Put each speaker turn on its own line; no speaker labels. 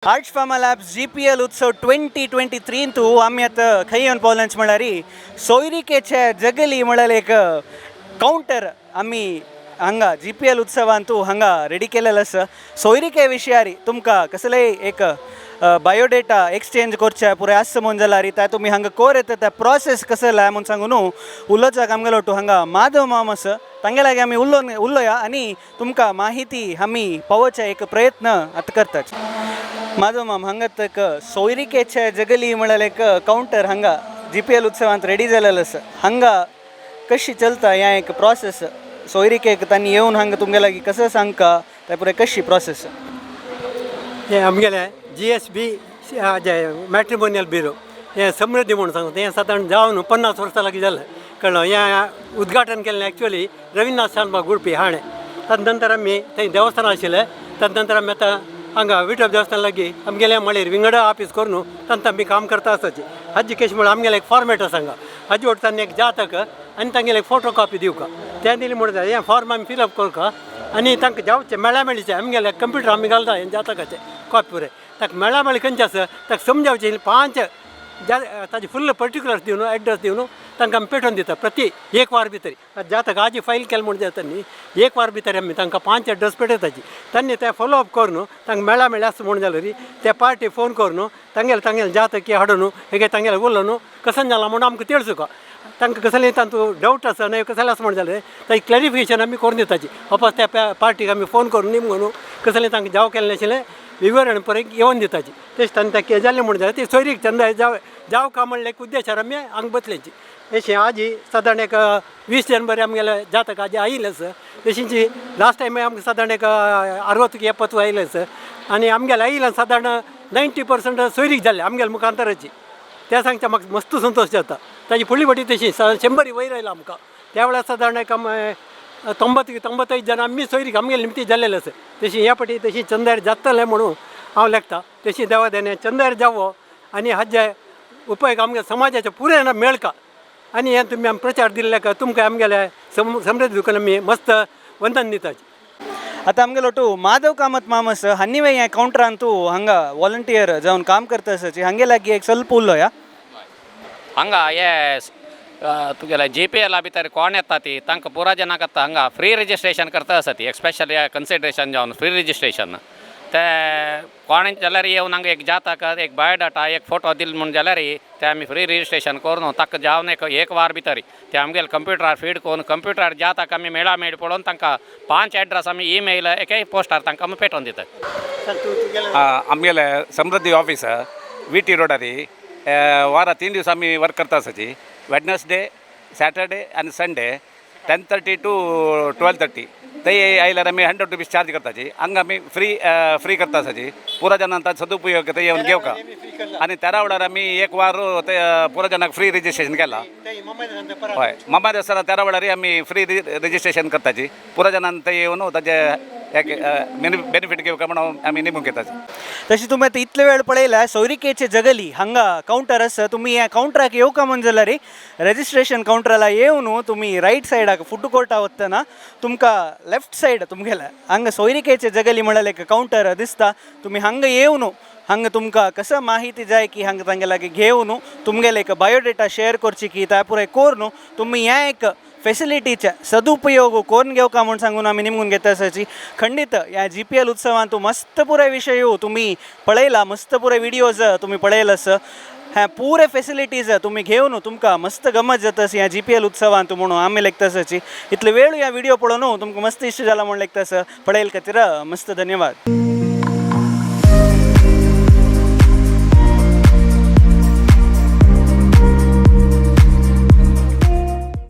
Arts pharma labs GPL उत्सव 2023 तू आम्ही आता खंय येवन पावलांच म्हळ्यार सोयरिकेचे जगली म्हळ्यार एक काउंटर आम्ही हांगा GPL उत्सवान तू हांगा रेडी केलेलो आसा. सोयरिके विशयारी तुमकां कसलेय एक बायोडेटा एक्सचेंज करचे पुरे आसा म्हूण जाल्यार त्या तुमी हांगा कोर येता त्या प्रोसेस कसो लाय म्हूण सांगून उलोवचाक आमगेलो तूं हांगा माधव माम आसा तांगे लागी आमी उलोवया आनी तुमकां माहिती आमी पावोवचे एक प्रयत्न आतां करतात. माधव माम हांगा एक सोयरिकेचे जगली म्हळ्यार एक काउंटर हांगा GPL उत्सवांत रेडी जालेलो आसा. हांगा कशी चलता हें एक प्रोसेस सोयरिकेक तांणी येवन हांगा तुमगे लागीं कसं सांगता ते पुरे कशी प्रोसेस
हें आमगेलें GSB मॅट्रिमोनियल ब्युरो हें समृद्धी म्हणून सांगता हें सादारण जावन 50 वर्सां लागीं जालें कळ्ळें. हें उद्घाटन केल्लें एक्चुअली रविन्द्रनाथ शानबाग उडपी हाणें. ताजे नंतर आमी थंय देवस्थान आशिल्लें ताजे नंतर आमी आतां हांगा विठोब देवस्थान लागीं आमगेलें म्हळ्यार विंगडा ऑफिस करून तांत आमी काम करता आसताची. हाजी केश म्हळ्यार आमगेलें एक फॉर्मेट आसा हांगा हाजी वट तांणी एक जातक आनी तांगेले एक फोटो कॉपी दिवका तें दिली म्हणून जाय हें फॉर्म आमी फिलअप करका आनी तांकां जावचें मेळ्यामेळीचें आमगेलें कंप्युटर आमी घालता हें जातकाचें कॉपी पुरे ताका मेळ्यामेळी खंयचें आसा ताका समजावचें 5 ताजे फुल्ल पर्टिक्युलर्स दिवन एड्रेस दिवन तांकां आमी पेटोवन दिता प्रति एक वार भितर जातक हाजी फायल केलें म्हणून जाता न्ही एक वार भितर आमी तांकां 5 एड्रेस पेटयताची. तांणी तें फॉलोअप करून तांकां मेळ्यामेळी आसा म्हणून जाल्यार त्या पार्टी फोन करून तांगेले जातक हाडून हे तांगेले उलोवन कसं जालां म्हणून आमकां तेळसुका तांकां कसलें तातूंत डावट आसा ना कसलें आसा म्हणून जालें ताची क्लॅरिफिकेशन आमी करून दिताची. वापस त्या पार्टीक आमी फोन करून निमगून कसलें तांकां जाव केल्लें आशिल्लें विवरण परत येवन दिताची. तेच तांणी तें जाल्लें म्हणून जाल्यार ती सोयरीक चंदा जाव का म्हणलें एक उद्देशार आमी हांगा बसलेची. अशें आजी सादारण एक 20 जनवरी आमगेले जातक हाजी आयिल्लें आसा. तशींची लास्ट टायम आमकां सादारण एक 60-70 आयिल्लें आसा आनी आमगेलें आयिल्लें सादारण 90% सोयरीक जाल्लें आमगेल्या मुखांतराची. त्या सांगता म्हाका मस्त संतोश जाता. ताजी फुडली फाटी तशी 100 वयर आयला आमकां त्या वेळार सादारण एक 90-95 जन आमी सोयरीक आमगेले निमती जाल्लेले आसा. तशी ह्या फाटी तशी चंद्यार जातलें म्हणून हांव लेखता. तशी देवा देणे चंद्यार जावो आनी हाजे उपेग आमगे समाजाचे पुरे मेळका आनी हें तुमी आमी प्रचार दिल्ले का तुमकां आमगेले समृद्धी दुकान आमी मस्त वंदन दिताची.
आता आमगेलो तूं माधव कामत माम आसा हांणी ह्या काउंटरान तूं हांगा वॉलंटियर जावन काम करता आसाची हांगे लागीं एक ಸ್ವಲ್ಪ उलोवया.
हांगा हे तुगेले GPL भितर कोण येता ती तांकां पुरा जनाक आतां हांगा फ्री रजिस्ट्रेशन करता आसा ती स्पेशल कन्सिडरेशन जावन फ्री रजिस्ट्रेशन ते कोण जाल्यार येवन हांगा एक जातक एक बायोडाटा एक फोटो दिल म्हूण जाल्यार ते आमी फ्री रजिस्ट्रेशन करून ताका जावन एक वार भितर ते आमगेले कंप्युटरार फीड करून कंप्युटरार जातक आमी मेळामेळ पळोवन तांकां 5 एड्रेस आमी ईमेल एके पोस्टार तांकां आमी पेटोवन दितात.
आमगेले समृद्धी ऑफिस VT रोडारी वारा 3 दीस आमी वर्क करता आसाची. वेडनसडे सॅटरडे आनी संडे 10:30 to 12:30 थंय आयल्यार आमी 100 रुपीज चार्ज करताची. हांगा आमी फ्री करता आसाची. पुरा जनांक सदुपयोग थंय येवन घेवका आनी त्या वेळार आमी एक वार पुरा जनाक फ्री रजिस्ट्रेशन केलां. हय मामा आसतना त्या वेळार आमी फ्री रजिस्ट्रेशन करताची. पुरा जनांक थंय येवन ताजे बेनिफीट घेवका म्हणून आमी निमून घेताची.
तशी तुमी आतां इतले वेळ पळयला सोयरिकेचे जगली हांगा काउंटर आसा. तुमी ह्या काउंटराक येवका म्हण जाल्यार रजिस्ट्रेशन काउंटराला येवन तुमी रायट सायडाक फूड कोर्टा वतना तुमकां लेफ्ट सायड तुमगेल्या हांगा सोयरिकेचे जगली म्हळ्यार एक काउंटर दिसता. तुमी हांगा येवन हांगा तुमकां कसं माहिती जाय की हांगा तांगे लागीं घेवन तुमगेले एक बायोडेटा शेअर करची की त्या पुराय करून तुमी ह्या एक फॅसिलिटीचे सदुपयोग करून घेवका म्हणून सांगून आमी निमगून घेता आसाची. खंडीत ह्या GPL उत्सवान तूं मस्त पुरे विशय तुमी पळयला मस्त पुरे विडियोज तुमी पळयला आसा. ह्या पुरे फॅसिलिटीज तुमी घेवन तुमकां मस्त गमत जाता ह्या GPL उत्सवान तूं म्हणून आमी लेखता आसाची. इतले वेळ ह्या विडियो पळोवन तुमकां मस्त इश्ट जाला म्हूण लेखता आसा. पळयले खातीर मस्त धन्यवाद.